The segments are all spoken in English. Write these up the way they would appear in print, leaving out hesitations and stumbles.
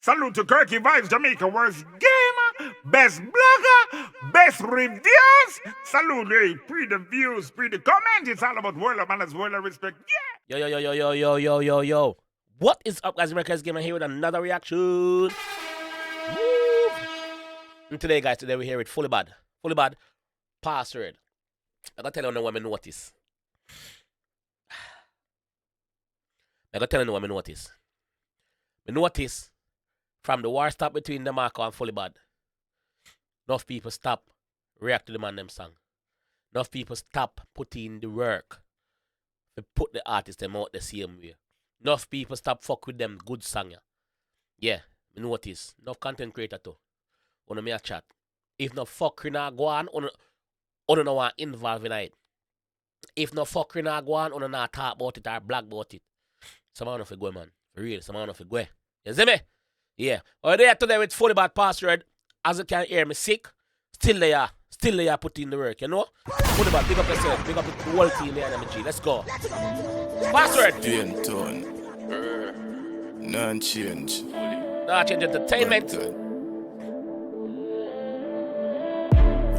Salute to 𝐑𝐂𝐓𝐈𝐎𝐍, Jamaica worst gamer, best blogger, best reviews. Salute, hey, pre the views, pre the comment. It's all about world of manners, world of respect. Yeah. Yo. What is up, guys? JAMAICA'S gamer here with another reaction. Woo. And today, guys, we're here with Fully Bad. Fully Bad password. I gotta tell you what I notice. I notice from the war stop between Marco and Fully Bad, enough people stop react to the man them song. Enough people stop putting the work to put the artist them out the same way. Enough people stop fuck with them good song. Yeah, I notice. Enough content creator too. On me a chat. If no fucking go on no want involved in it. If no fucking go on not talk about it or blog about it. Someone of a go, man. For real, someone of a go. You see me? Yeah. We're there today with Fully Bad password. As you can hear me sick, still they are putting in the work, you know? Fully Bad, big up yourself, big up the whole team here in MG. Let's go. Password. Plain tone. Non-change. Non-change entertainment.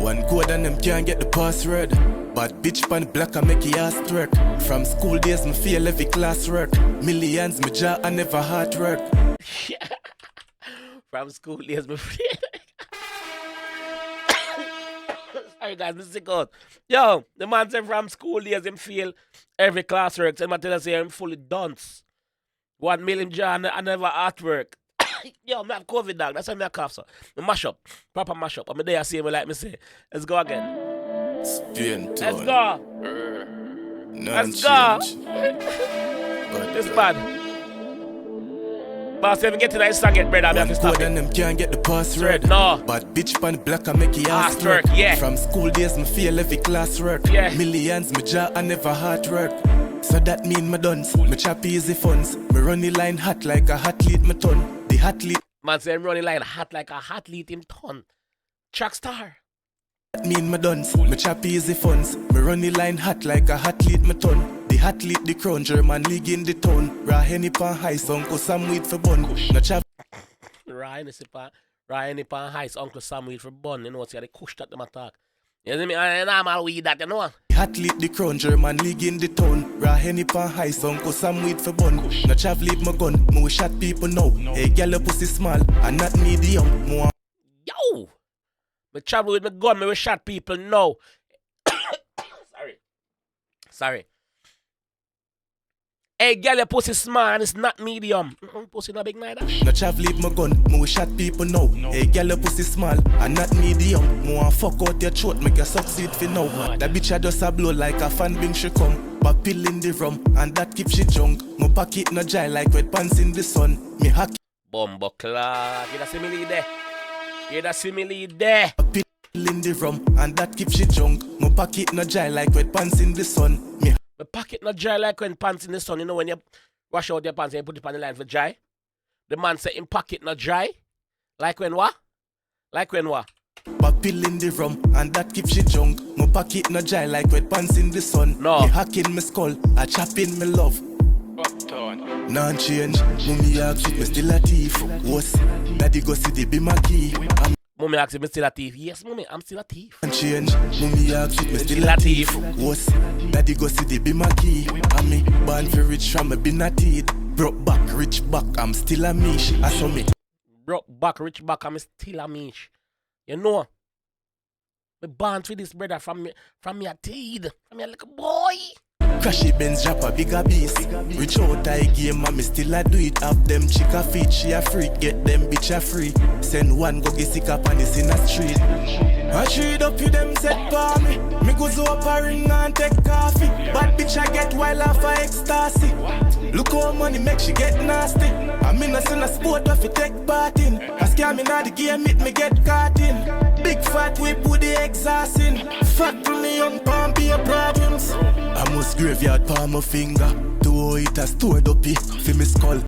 One code and them can't get the password. Bad bitch pan black and make your ass twerk. From school days me fail every class work. Millions me jaw and never hard work. From school days me fail. Sorry guys, me sick out. Yo, the man said from school days him fail every class work. So I'm tell you say I'm fully dunce. 1 million jaw and never hard work. Yo, I have COVID, dog. That's why I cough, so. I mash up. Proper mash up. I'm there, see me like me say. Let's go again. Let's go. Let's go. This bad. Boss, if you get to that song, get bread, I'm going to stop it. And them can't get the password. No. Bad bitch pan black and make your ass work, yeah. From school days me fail every class work. Yeah. Millions me jaw and never hard work. So that mean me done. Me chop easy funds. Me run the line hot like a hot lead me ton. The hot lead. Man say I'm running line hot like a hot lead him ton. Track star. That mean me done. Me chop easy funds. Me run the line hot like a hot lead me ton. The hot lead the crown German league in the town. Raw Henny pan high Uncle Sam weed for bun. No chop. Raw Henny pan high Uncle Sam weed for bun. You know what's the kush that them attack. You see me? I normal weed that, you know. Hot lead the crown German league in the town. Raw Henny pan high Uncle Sam weed for bun. No chop lead my gun. Me we shot people now. Hey girl your pussy small and not medium. Yo! Me travel with my gun, me we shot people now. Sorry. Hey, girl, your pussy small and it's not medium. Pussy not big neither. No chav leave my gun, me we shot people now. Hey, girl, your pussy small and not medium. Me want fuck out your throat, make you succeed for now. That bitch a just a blow like a fan bring she come. But pill in the rum and that keep she drunk. My pocket no dry like wet pants in the sun. Me hack. Bombo clad. You da see me there. Pill in the rum and that keep she drunk. My pocket no dry like wet pants in the sun. Me my pocket not dry like when pants in the sun. You know when you wash out your pants and you put it on the line for dry? The man say in pocket not dry. Like when what? But pill in the rum and that keep she drunk. My pocket not dry like wet pants in the sun. No. Me hacking my skull, I chop in my love. Non-change, mummy ask if me still a thief. What's daddy go see the be my key. Mummy ask if me still a thief. Yes, mummy, I'm still a thief. Non-change, mummy ask if me still a thief. What's daddy go see the be my key. And me born for rich from me been a teeth. Broke back, rich back, I'm still a mish. I saw me. Broke back, rich back, I'm still a mish. You know, me born for this brother from me a teeth. From me a little boy. Crashy Benz drop a bigger beast. Rich out I game and me still a do it. Have them chica feet, she a freak. Get them bitch a free. Send one go get sick up on this in the street. I trade up you them set for me. Me go zo up a ring and take coffee. Bad bitch I get wild off a ecstasy. Look how money make she get nasty. I mean I send a sport off you take part in. I scam me now the game it me get caught in. Big fat whip with the exhaust in. Fat from me young palm be a problems. I must graveyard palm my finger. To it a stored up for me skull.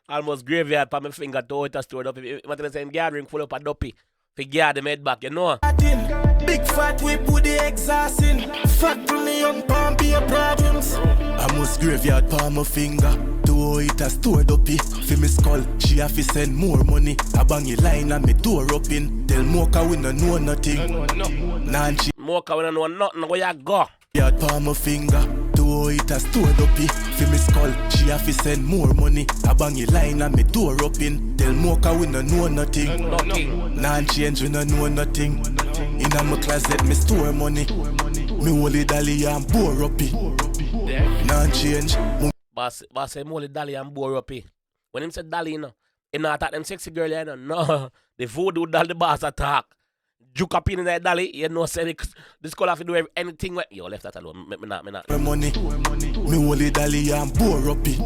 Almost graveyard palm my finger to it a stored up. What I'm saying, gathering full up a duppy. For guard them head back, you know. Big fat whip with the exhaust in. Fat from me young palm be a problems. I must graveyard palm my finger. To it a stored up for me skull. call, she have to send more money. I bang a line and me door up in. Tell Mocha we no know nothing. Nah, she Mocha, we don't know nothing. Where you go? yard palm my finger. To it a stored up it. For me skull, she have to send more money. I bang a line and me door up in. Tell Mocha we no know nothing. Nah, change we no know nothing. In a my closet me store money. Me holy dolly and bore up it. Nah, change. Boss say Molly Dolly and bore up. When him said Dolly, you know, he not attack them sexy girl, you know. No, the voodoo doll the boss attack. Juke up in that Dolly, you know, say this call have to do anything with yo, left that alone. Me not. Money, me holy dolly and bore up it.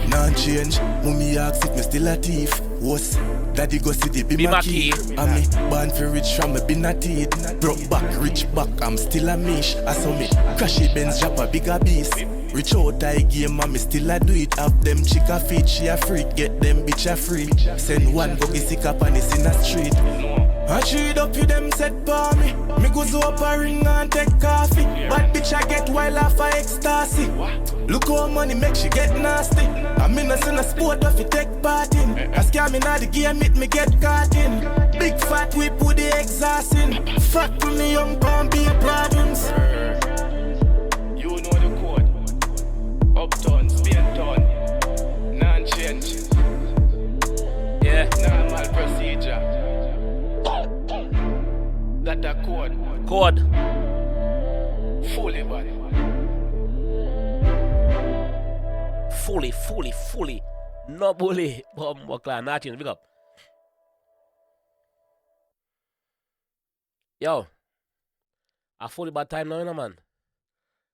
Nah change, mommy ask if me still a thief. What's daddy go see the be my key. And me born for rich from me bin a teeth. Broke back, rich back, I'm still a mish. I saw me crashy Benz drop a bigger beast. Rich out I game and me still a do it. Have them chica feet, she a freak. Get them bitch a free. Send one go get sick up and it's in the street. I treat up you them set for me. Me go zo up a ring and take coffee. Bad bitch I get wild off a ecstasy. Look how money make she get nasty. I mean I send a sport off you take part in. I scam in the game it me get caught in. Big fat whip with the exhaust in. Fat for me young palm be a problems. You know the code. Uptown, Spain town. Non-change. Yeah. Normal procedure. That the code. Code. Fully body. Fully. No bully. Bomb clan. Nothing. Big up. Yo. A fully bad time now, you know, man.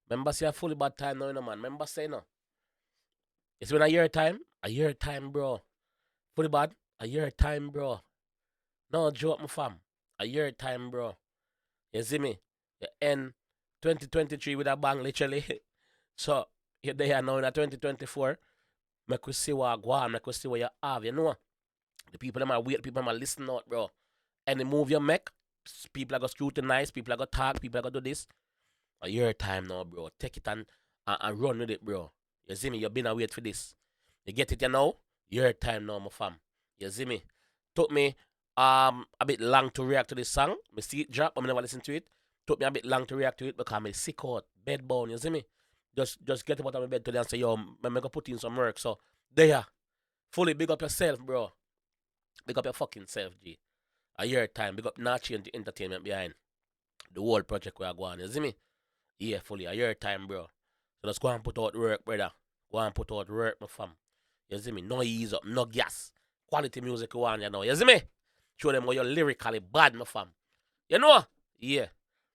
Remember say a fully bad time now, you know, man. Remember say no. It's been a year time. A year time, bro. Fully bad. A year time, bro. No joke, my fam. A year time, bro. You see me? You end 2023 with a bang, literally. So, you're there now in 2024. Make we see what I go on. Make we see what you have, you know? The people that might wait, people that might listen out, bro. Any move you make, people are going to scrutinize, people are going to talk, people are going to do this. A year time now, bro. Take it and run with it, bro. You see me? You've been wait for this. You get it, you know? Year time now, my fam. You see me? Took me a bit long to react to this song. I see it drop, I never listen to it. Took me a bit long to react to it because I'm sick out, bedbound, you see me? Just get up out of my bed today and say, yo, I'm going to put in some work. So, there. Fully big up yourself, bro. Big up your fucking self, G. A year time, big up Nachi and the entertainment behind the whole project we are going, you see me? Yeah, fully, a year time, bro. So just go and put out work, brother. Go and put out work, my fam. You see me? No ease up, no gas. Quality music you want, you know. You see me? Show them how you're lyrically bad, my fam. You know? Yeah.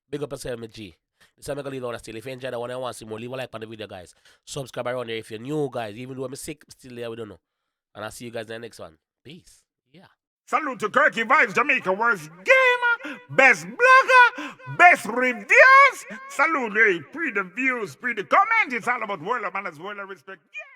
Big up yourself, my G. This time I'm going to leave on still. If you enjoyed that one and want to see more, leave a like on the video, guys. Subscribe around there if you're new, guys. Even though I'm sick, still there, we don't know. And I'll see you guys in the next one. Peace. Yeah. Salute to 𝐑𝐂𝐓𝐈𝐎𝐍, Jamaica worst gamer, best blogger, best reviews. Salute, hey, pre the views, pre the comment. It's all about world of manners, world of respect. Yeah.